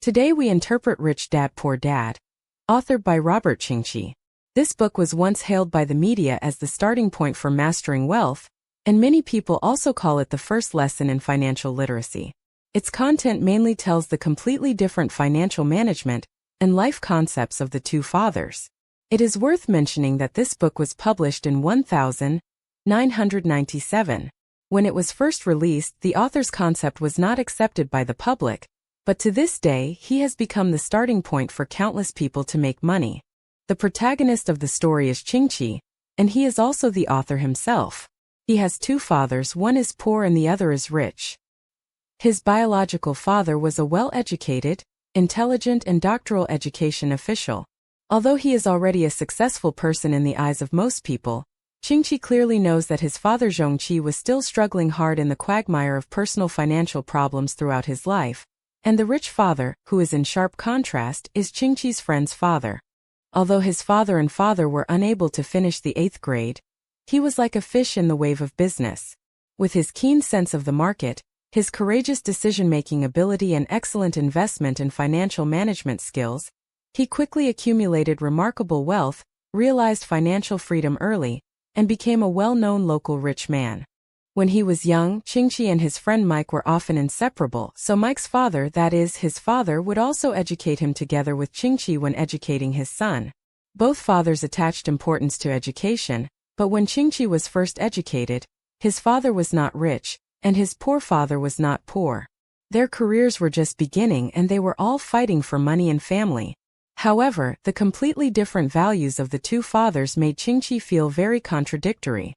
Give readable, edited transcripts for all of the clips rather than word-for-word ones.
Today we interpret Rich Dad Poor Dad, authored by Robert Kiyosaki. This book was once hailed by the media as the starting point for mastering wealth, and many people also call it the first lesson in financial literacy. Its content mainly tells the completely different financial management and life concepts of the two fathers. It is worth mentioning that this book was published in 1997. When it was first released, the author's concept was not accepted by the public, but to this day, he has become the starting point for countless people to make money. The protagonist of the story is Kiyosaki, and he is also the author himself. He has two fathers, one is poor and the other is rich. His biological father was a well-educated, intelligent and doctoral education official. Although he is already a successful person in the eyes of most people, Kiyosaki clearly knows that his father Kiyosaki was still struggling hard in the quagmire of personal financial problems throughout his life, and the rich father, who is in sharp contrast, is Kiyosaki's friend's father. Although his father and father were unable to finish the 8th grade, he was like a fish in the wave of business. With his keen sense of the market, his courageous decision-making ability and excellent investment and financial management skills, he quickly accumulated remarkable wealth, realized financial freedom early, and became a well-known local rich man. When he was young, Kiyosaki and his friend Mike were often inseparable, so Mike's father, that is, his father, would also educate him together with Kiyosaki when educating his son. Both fathers attached importance to education, but when Kiyosaki was first educated, his father was not rich, and his poor father was not poor. Their careers were just beginning and they were all fighting for money and family. However, the completely different values of the two fathers made Kiyosaki feel very contradictory.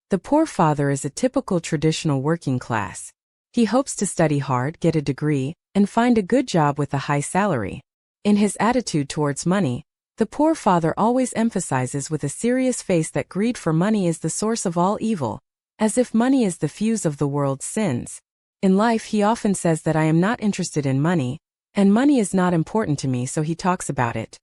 The poor father is a typical traditional working class. He hopes to study hard, get a degree, and find a good job with a high salary. In his attitude towards money, the poor father always emphasizes with a serious face that greed for money is the source of all evil, as if money is the fuse of the world's sins. In life he often says that I am not interested in money, and money is not important to me, so he talks about it.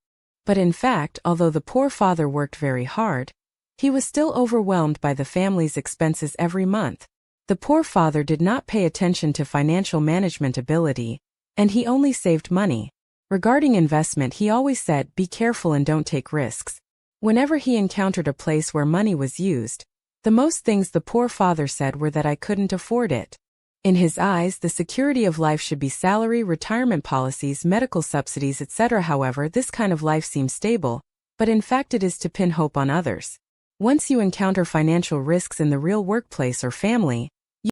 But in fact, although the poor father worked very hard, he was still overwhelmed by the family's expenses every month. The poor father did not pay attention to financial management ability, and he only saved money. Regarding investment, he always said, "Be careful and don't take risks." Whenever he encountered a place where money was used, the most things the poor father said were that I couldn't afford it. In his eyes, the security of life should be salary, retirement policies, medical subsidies, etc. However, this kind of life seems stable, but in fact it is to pin hope on others. Once you encounter financial risks in the real workplace or family,